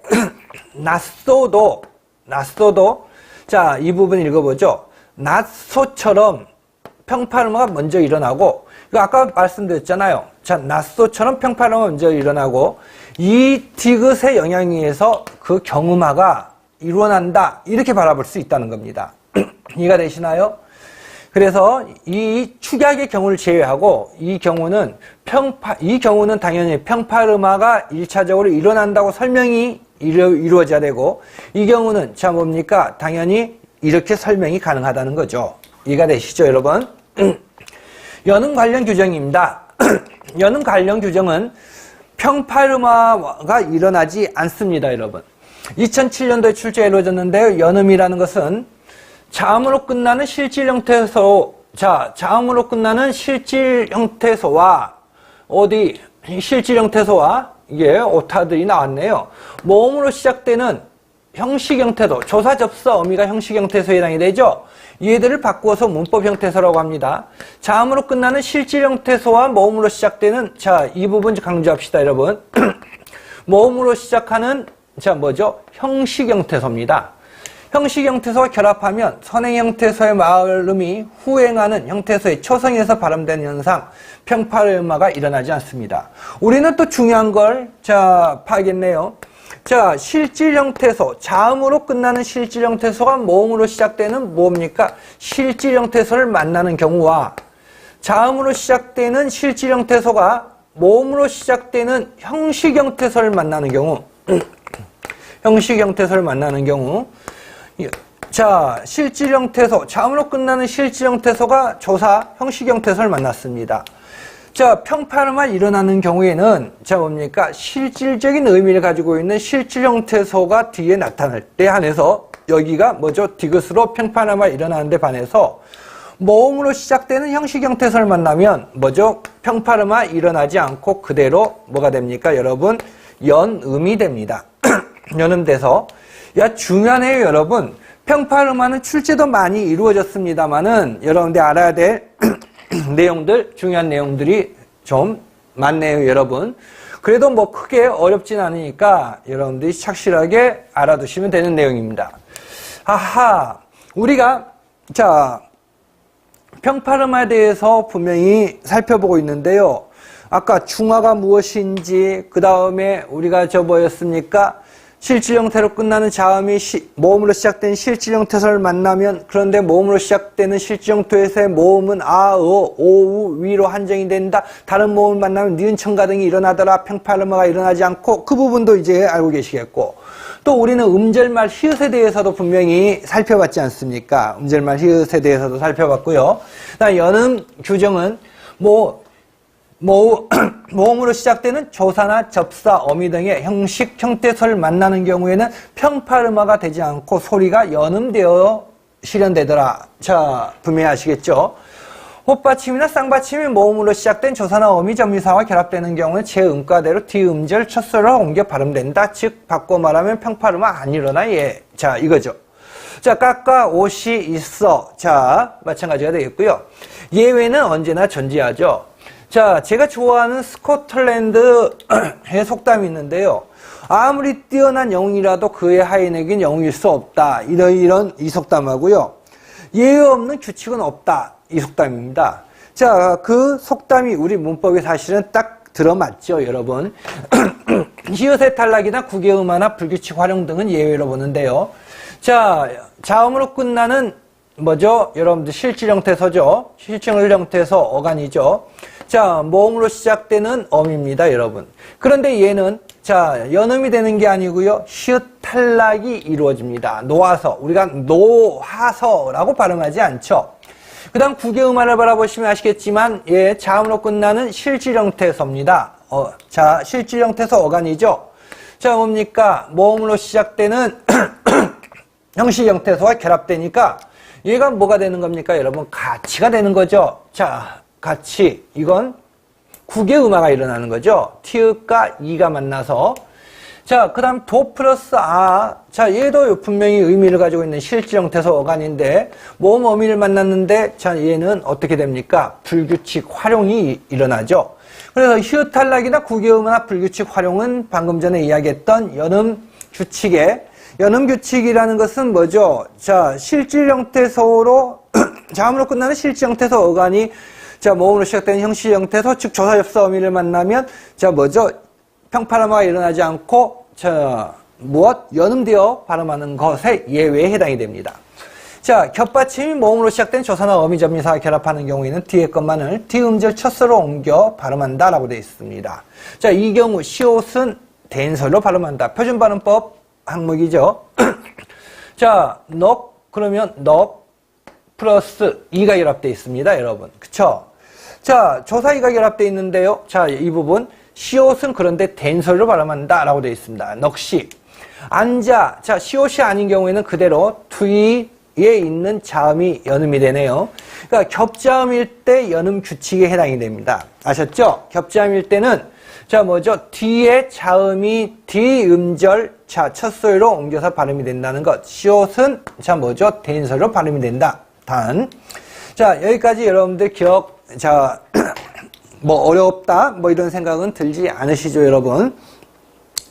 낫소도 자, 이 부분 읽어보죠. 낮소처럼 평파음화가 먼저 일어나고, 이거 아까 말씀드렸잖아요. 자, 낮소처럼 평파음화가 먼저 일어나고, 이 디귿의 영향에 의해서 그 경음화가 일어난다. 이렇게 바라볼 수 있다는 겁니다. 이해가 되시나요? 그래서 이 축약의 경우를 제외하고 이 경우는 당연히 평파음화가 1차적으로 일어난다고 설명이 이루어져야 되고, 이 경우는 자 뭡니까? 당연히 이렇게 설명이 가능하다는 거죠. 이해가 되시죠, 여러분? 연음 관련 규정입니다. 연음 관련 규정은 평파음화가 일어나지 않습니다, 여러분. 2007년도에 출제가 이루어졌는데요. 연음이라는 것은 자음으로 끝나는 실질 형태소, 자음으로 끝나는 실질 형태소와 실질 형태소와 이게 오타들이 나왔네요. 모음으로 시작되는 형식 형태소, 조사, 접사, 어미가 형식 형태소에 해당이 되죠. 얘들을 바꾸어서 문법 형태소라고 합니다. 자음으로 끝나는 실질 형태소와 모음으로 시작되는, 자, 이 부분 강조합시다, 여러분. 모음으로 시작하는, 자, 뭐죠? 형식 형태소입니다. 형식 형태소와 결합하면 선행 형태소의 말음이 후행하는 형태소의 초성에서 발음되는 현상, 평파음화가 일어나지 않습니다. 우리는 또 중요한 걸, 자, 봐야겠네요. 자, 실질 형태소, 자음으로 끝나는 실질 형태소가 모음으로 시작되는 뭡니까? 실질 형태소를 만나는 경우와 자음으로 시작되는 실질 형태소가 모음으로 시작되는 형식 형태소를 만나는 경우, 형식 형태소를 만나는 경우, 자, 실질 형태소, 자음으로 끝나는 실질 형태소가 조사, 형식 형태소를 만났습니다. 자, 평파음화 일어나는 경우에는 자 뭡니까? 실질적인 의미를 가지고 있는 실질 형태소가 뒤에 나타날 때 한해서 여기가 뭐죠? 디귿으로 평파음화 일어나는 데 반해서 모음으로 시작되는 형식 형태소를 만나면 뭐죠? 평파음화 일어나지 않고 그대로 뭐가 됩니까? 여러분, 연음이 됩니다. 연음돼서 야, 중요하네요, 여러분. 평파음화는 출제도 많이 이루어졌습니다만은 여러분들 알아야 될 내용들, 중요한 내용들이 좀 많네요, 여러분. 그래도 뭐 크게 어렵진 않으니까 여러분들이 착실하게 알아두시면 되는 내용입니다. 아하, 우리가 자, 평파음화에 대해서 분명히 살펴보고 있는데요. 아까 중화가 무엇인지, 그 다음에 우리가 뭐였습니까? 실질 형태로 끝나는 자음이 모음으로 시작된 실질 형태소를 만나면, 그런데 모음으로 시작되는 실질 형태에서의 모음은 아, 오, 위로 한정이 된다. 다른 모음을 만나면 니은, 청가 등이 일어나더라. 평파음화가 일어나지 않고, 그 부분도 이제 알고 계시겠고, 또 우리는 음절말 히읗에 대해서도 분명히 살펴봤지 않습니까? 음절말 히읗에 대해서도 살펴봤고요. 그다음 연음 규정은 모음으로 시작되는 조사나 접사, 어미 등의 형식, 형태소를 만나는 경우에는 평파음화가 되지 않고 소리가 연음되어 실현되더라. 자, 분명히 아시겠죠? 헛받침이나 쌍받침이 모음으로 시작된 조사나 어미, 접미사와 결합되는 경우는 제 음가대로 뒤음절, 첫소리로 옮겨 발음된다. 즉, 바꿔 말하면 평파음화 안 일어나. 예. 자, 이거죠. 자, 깎아, 옷이 있어. 자, 마찬가지가 되겠고요. 예외는 언제나 존재하죠. 자, 제가 좋아하는 스코틀랜드의 속담이 있는데요. 아무리 뛰어난 영웅이라도 그의 하인에겐 영웅일 수 없다. 이런 이 속담하고요. 예외 없는 규칙은 없다. 이 속담입니다. 자, 그 속담이 우리 문법에 사실은 딱 들어맞죠, 여러분. 히읗의 탈락이나 구개음화나 불규칙 활용 등은 예외로 보는데요. 자, 자음으로 끝나는 뭐죠? 여러분들 실질 형태소죠. 실질 형태소 어간이죠. 자, 모음으로 시작되는 어미입니다, 여러분. 그런데 얘는 자, 연음이 되는 게 아니고요. 히읗 탈락이 이루어집니다. 놓아서, 우리가 노하서라고 발음하지 않죠. 그 다음 구개음화를 바라보시면 아시겠지만 예, 자음으로 끝나는 실질 형태소입니다. 자, 실질 형태소 어간이죠. 자, 뭡니까? 모음으로 시작되는 형식 형태소와 결합되니까 얘가 뭐가 되는 겁니까, 여러분? 가치가 되는 거죠. 자, 가치. 이건 구개음화가 일어나는 거죠. 티읕과 이가 만나서. 자, 그 다음 도 플러스 아. 자, 얘도 분명히 의미를 가지고 있는 실질 형태소 어간인데 모음 어미를 만났는데 자, 얘는 어떻게 됩니까? 불규칙 활용이 일어나죠. 그래서 히읗 탈락이나 구개음화나 불규칙 활용은 방금 전에 이야기했던 연음 규칙에 연음규칙이라는 것은 뭐죠? 자, 실질 형태소로, 자음으로 끝나는 실질 형태소 어간이, 자, 모음으로 시작되는 형식 형태소, 즉, 조사, 접사, 어미를 만나면, 자, 뭐죠? 평파람화가 일어나지 않고, 자, 무엇? 연음되어 발음하는 것에 예외에 해당이 됩니다. 자, 겹받침이 모음으로 시작된 조사나 어미, 접미사와 결합하는 경우에는 뒤에 것만을 뒤음절 첫소로 옮겨 발음한다 라고 되어 있습니다. 자, 이 경우 시옷은 대인설로 발음한다. 표준발음법 항목이죠. 자, 넉 그러면 넉 플러스 이가 결합되어 있습니다, 여러분. 그쵸? 자, 조사 이가 결합되어 있는데요. 자, 이 부분 시옷은 그런데 대인설로 발음한다 라고 되어 있습니다. 넉시. 앉아. 자, 시옷이 아닌 경우에는 그대로 투이에 있는 자음이 연음이 되네요. 그러니까 겹자음일 때 연음 규칙에 해당이 됩니다. 아셨죠? 겹자음일 때는 자, 뭐죠? 뒤에 자음이 뒤음절, 자, 첫소리로 옮겨서 발음이 된다는 것. 시옷은, 자, 뭐죠? 대인설로 발음이 된다. 단. 자, 여기까지 여러분들 기억, 자, 뭐, 어렵다, 뭐, 이런 생각은 들지 않으시죠, 여러분?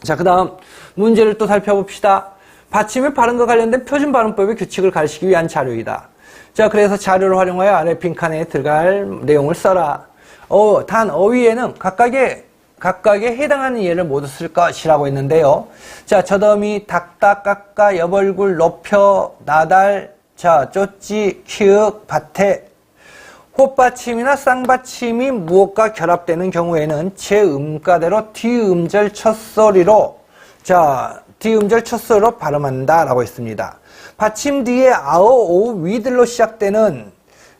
자, 그 다음, 문제를 또 살펴봅시다. 받침의 발음과 관련된 표준발음법의 규칙을 가르치기 위한 자료이다. 자, 그래서 자료를 활용하여 아래 빈칸에 들어갈 내용을 써라. 단, 어휘에는 각각에 해당하는 예를 모두 쓸 것이라고 했는데요. 자, 저더미, 닦다, 깎아, 여벌굴, 높여, 나달, 자, 쪼찌, 키읔, 밭에. 호받침이나 쌍받침이 무엇과 결합되는 경우에는 제 음가대로 뒤음절 첫소리로, 자, 뒤음절 첫소리로 발음한다 라고 했습니다. 받침 뒤에 아어, 오우, 위들로 시작되는,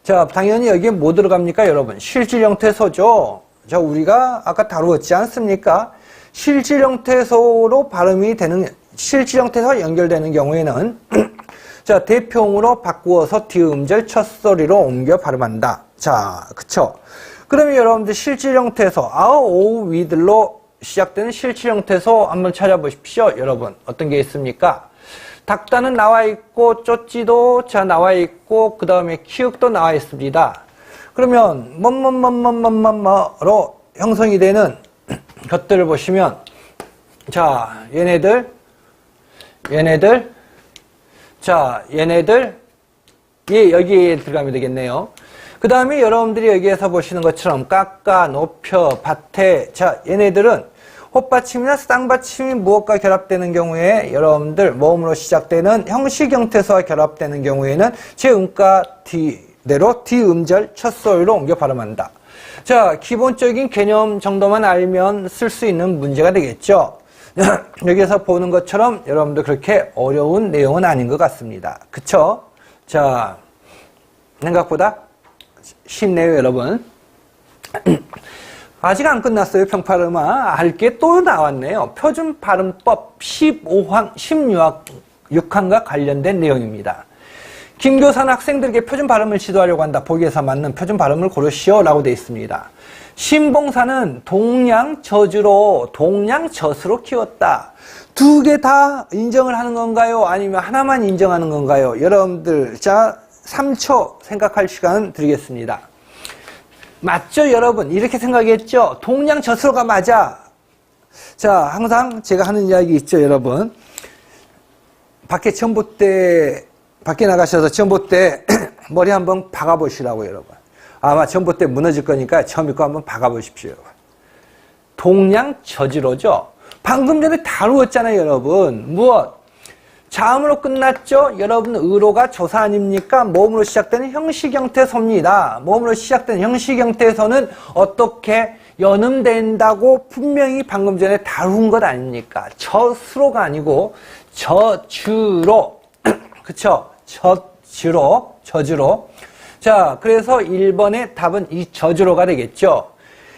자, 당연히 여기에 뭐 들어갑니까, 여러분? 실질 형태소죠. 자, 우리가 아까 다루었지 않습니까? 실질 형태소로 발음이 되는, 실질 형태소와 연결되는 경우에는 자, 대표음으로 바꾸어서 뒤음절 첫소리로 옮겨 발음한다. 자, 그쵸? 그러면 여러분들 실질 형태소, 아어, 오우, 위들로 시작되는 실질 형태소 한번 찾아보십시오. 여러분, 어떤 게 있습니까? 닦다는 나와 있고, 쪼찌도 자, 나와 있고, 그 다음에 키읔도 나와 있습니다. 그러면 뭐로 형성이 되는 것들을 보시면 자, 얘네들 자, 얘네들 여기에 들어가면 되겠네요. 그 다음에 여러분들이 여기에서 보시는 것처럼 깎아, 높여, 밭에, 자, 얘네들은 헛받침이나 쌍받침이 무엇과 결합되는 경우에 여러분들 모음으로 시작되는 형식 형태소와 결합되는 경우에는 제 음가 대로 뒤음절 첫소리로 옮겨 발음한다. 자, 기본적인 개념 정도만 알면 쓸 수 있는 문제가 되겠죠. 여기에서 보는 것처럼 여러분들 그렇게 어려운 내용은 아닌 것 같습니다. 그쵸? 자, 생각보다 쉽네요, 여러분. 아직 안 끝났어요, 평발음아. 알 게 또 나왔네요. 표준발음법 15항, 16항과 관련된 내용입니다. 김교사는 학생들에게 표준 발음을 지도하려고 한다. 보기에서 맞는 표준 발음을 고르시오 라고 되어 있습니다. 신봉사는 동양젖으로 동양젖으로 키웠다. 두 개 다 인정을 하는 건가요? 아니면 하나만 인정하는 건가요? 여러분들 자 3초 생각할 시간 드리겠습니다. 맞죠, 여러분? 이렇게 생각했죠? 동양젖으로가 맞아. 자, 항상 제가 하는 이야기 있죠, 여러분? 밖에 나가셔서 전봇대 머리 한번 박아보시라고, 여러분. 아마 전봇대 무너질 거니까 처음 입고 한번 박아보십시오, 여러분. 동양저지로죠? 방금 전에 다루었잖아요, 여러분. 무엇? 자음으로 끝났죠? 여러분, 의로가 조사 아닙니까? 모음으로 시작되는 형식 형태소입니다. 모음으로 시작되는 형식 형태소는 어떻게 연음된다고 분명히 방금 전에 다룬 것 아닙니까? 저수로가 아니고 저주로. 그쵸? 저주로. 자, 그래서 1번의 답은 이 저주로가 되겠죠.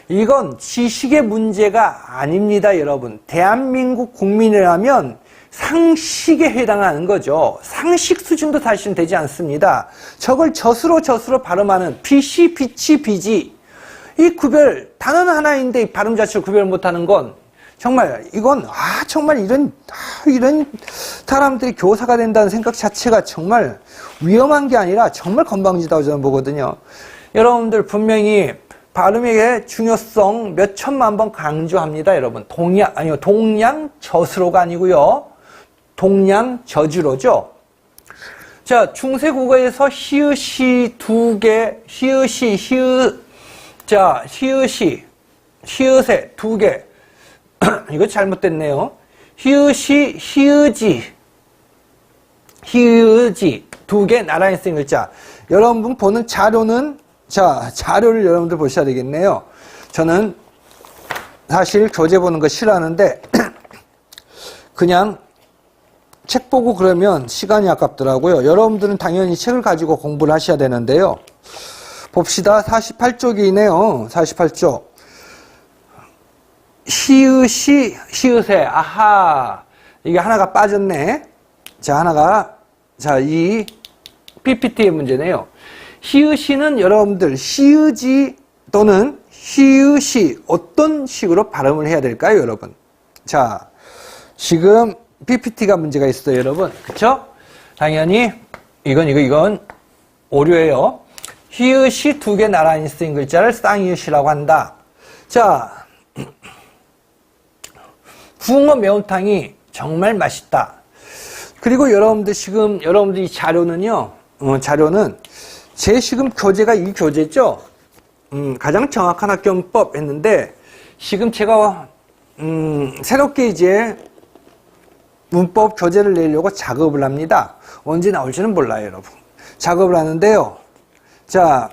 이건 지식의 문제가 아닙니다, 여러분. 대한민국 국민이라면 상식에 해당하는 거죠. 상식 수준도 사실은 되지 않습니다. 저걸 젖으로 발음하는 비시, 비치, 비지. 이 구별, 단어는 하나인데 이 발음 자체를 구별 못하는 건 정말 이건 정말 이런 사람들이 교사가 된다는 생각 자체가 정말 위험한 게 아니라 정말 건방지다고 저는 보거든요. 여러분들 분명히 발음의 중요성 몇 천만 번 강조합니다, 여러분. 동양 저수로가 아니고요. 동량 저주로죠. 자, 중세국어에서 히읗이 두 개, 히읗이, 자, 히읗에 두 개. 이거 잘못됐네요. 히읗이, 히읗이 두 개 나란히 쓴 글자. 여러분 보는 자료는, 자, 자료를 여러분들 보셔야 되겠네요. 저는 사실 교재 보는 거 싫어하는데, 그냥 책 보고 그러면 시간이 아깝더라고요. 여러분들은 당연히 책을 가지고 공부를 하셔야 되는데요. 봅시다. 48쪽이네요. 48쪽. 히읗에, 아하. 이게 하나가 빠졌네. 자, 하나가, 자, 이 PPT의 문제네요. 히읗이는 여러분들, 시으지 또는 히읗이 어떤 식으로 발음을 해야 될까요, 여러분? 자, 지금 PPT가 문제가 있어요, 여러분. 그쵸? 당연히, 이건 오류예요. 히읗이 두 개 나란히 쓰인 글자를 쌍히읗이라고 한다. 자, 붕어 매운탕이 정말 맛있다. 그리고 여러분들 이 자료는요, 자료는 제 지금 교재가 이 교재죠? 가장 정확한 학교문법 했는데, 지금 제가, 새롭게 이제 문법 교재를 내려고 작업을 합니다. 언제 나올지는 몰라요, 여러분. 작업을 하는데요. 자,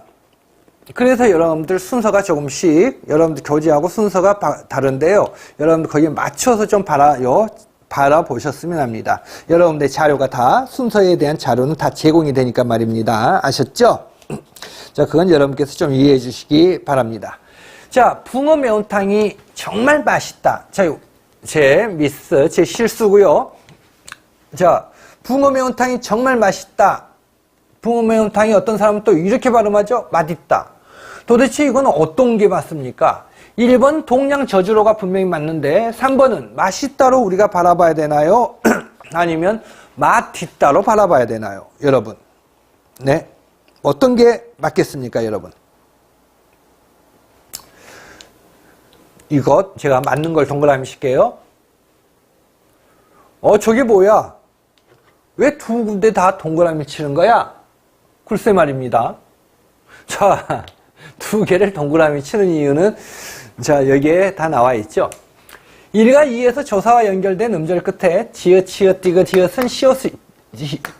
그래서 여러분들 순서가 조금씩, 여러분들 교재하고 순서가 다른데요. 여러분들 거기에 맞춰서 좀 바라보셨으면 합니다. 여러분들 자료가 다, 순서에 대한 자료는 다 제공이 되니까 말입니다. 아셨죠? 자, 그건 여러분께서 좀 이해해 주시기 바랍니다. 자, 붕어 매운탕이 정말 맛있다. 자, 제 실수고요. 자, 붕어 매운탕이 정말 맛있다. 붕어 매운탕이 어떤 사람은 또 이렇게 발음하죠? 맛있다. 도대체 이건 어떤 게 맞습니까? 1번 동량 저주로가 분명히 맞는데 3번은 맛있다로 우리가 바라봐야 되나요? 아니면 맛있다로 바라봐야 되나요? 여러분. 네. 어떤 게 맞겠습니까, 여러분? 이것 제가 맞는 걸 동그라미 칠게요. 저게 뭐야? 왜 두 군데 다 동그라미 치는 거야? 글쎄 말입니다. 자, 두 개를 동그라미 치는 이유는, 자, 여기에 다 나와 있죠. 1과 2에서 조사와 연결된 음절 끝에 지읒, 치읒, 디귿, 지읒은 시옷,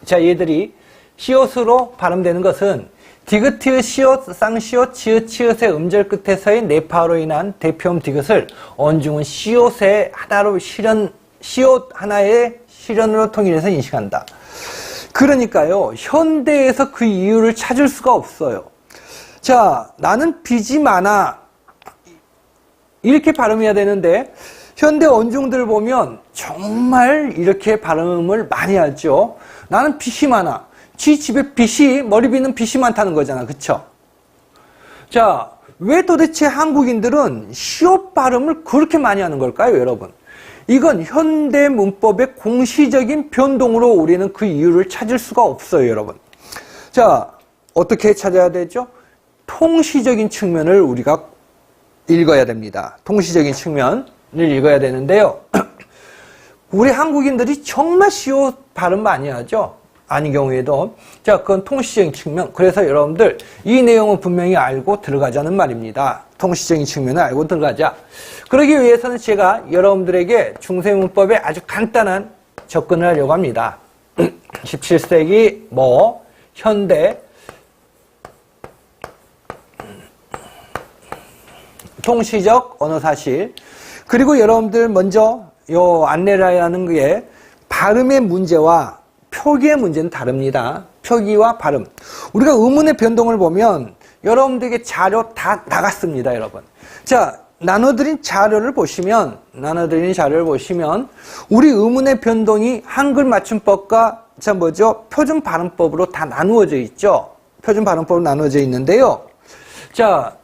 자, 얘들이 시옷으로 발음되는 것은 디귿, 티읒, 시옷, 쌍시옷, 지읒, 치읒의 음절 끝에서의 내파로 인한 대표음 디귿을 언중은 시옷의 하나로 시옷 하나의 실현으로 통일해서 인식한다. 그러니까요, 현대에서 그 이유를 찾을 수가 없어요. 자, 나는 빚이 많아. 이렇게 발음해야 되는데, 현대 언중들 보면 정말 이렇게 발음을 많이 하죠. 나는 빚이 많아. 지 집에 빚이, 머리 빚는 빚이 많다는 거잖아. 그쵸? 자, 왜 도대체 한국인들은 시옷 발음을 그렇게 많이 하는 걸까요, 여러분? 이건 현대 문법의 공시적인 변동으로 우리는 그 이유를 찾을 수가 없어요, 여러분. 자, 어떻게 찾아야 되죠? 통시적인 측면을 우리가 읽어야 됩니다. 통시적인 측면을 읽어야 되는데요. 우리 한국인들이 정말 시옷 발음 많이 하죠? 아닌 경우에도. 자, 그건 통시적인 측면. 그래서 여러분들 이 내용은 분명히 알고 들어가자는 말입니다. 통시적인 측면을 알고 들어가자. 그러기 위해서는 제가 여러분들에게 중세문법에 아주 간단한 접근을 하려고 합니다. 17세기 현대 통시적 언어사실, 그리고 여러분들 먼저 요 안내를 하는 게 발음의 문제와 표기의 문제는 다릅니다. 표기와 발음. 우리가 의문의 변동을 보면 여러분들에게 자료 다 나갔습니다, 여러분. 자, 나눠드린 자료를 보시면 우리 의문의 변동이 한글 맞춤법과 표준 발음법으로 다 나누어져 있죠. 표준 발음법으로 나누어져 있는데요. 자,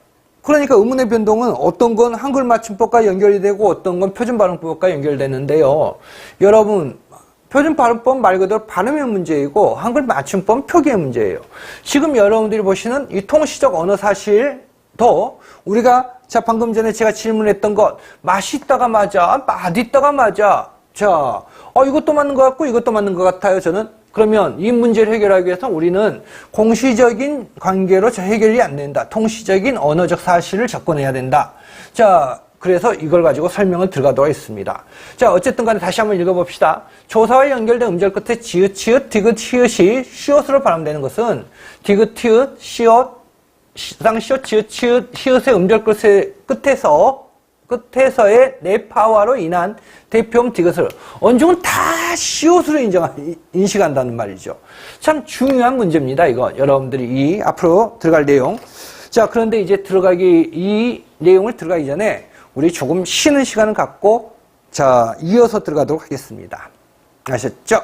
그러니까 의문의 변동은 어떤 건 한글 맞춤법과 연결이 되고 어떤 건 표준 발음법과 연결되는데요. 여러분, 표준 발음법 말 그대로 발음의 문제이고 한글 맞춤법은 표기의 문제예요. 지금 여러분들이 보시는 이 통시적 언어 사실도 우리가 방금 전에 제가 질문했던 것, 맛있다가 맞아, 맛있다가 맞아, 자, 이것도 맞는 것 같고 이것도 맞는 것 같아요, 저는. 그러면 이 문제를 해결하기 위해서 우리는 공시적인 관계로 해결이 안 된다. 통시적인 언어적 사실을 접근해야 된다. 자, 그래서 이걸 가지고 설명을 들어가도록 하겠습니다. 자, 어쨌든 간에 다시 한번 읽어봅시다. 조사와 연결된 음절 끝에 지읒, 치읒, 디귿, 히읗이 시옷으로 발음되는 것은 디귿, 티읕, 시옷, 쌍시옷, 지읒, 치읒, 히읗의 음절 끝에서의 내파화로 인한 대표음 디귿을 언중은 다 시옷으로 인식한다는 말이죠. 참 중요한 문제입니다. 이거 여러분들이 앞으로 들어갈 내용. 자, 그런데 이제 이 내용을 들어가기 전에 우리 조금 쉬는 시간을 갖고 자, 이어서 들어가도록 하겠습니다. 아셨죠?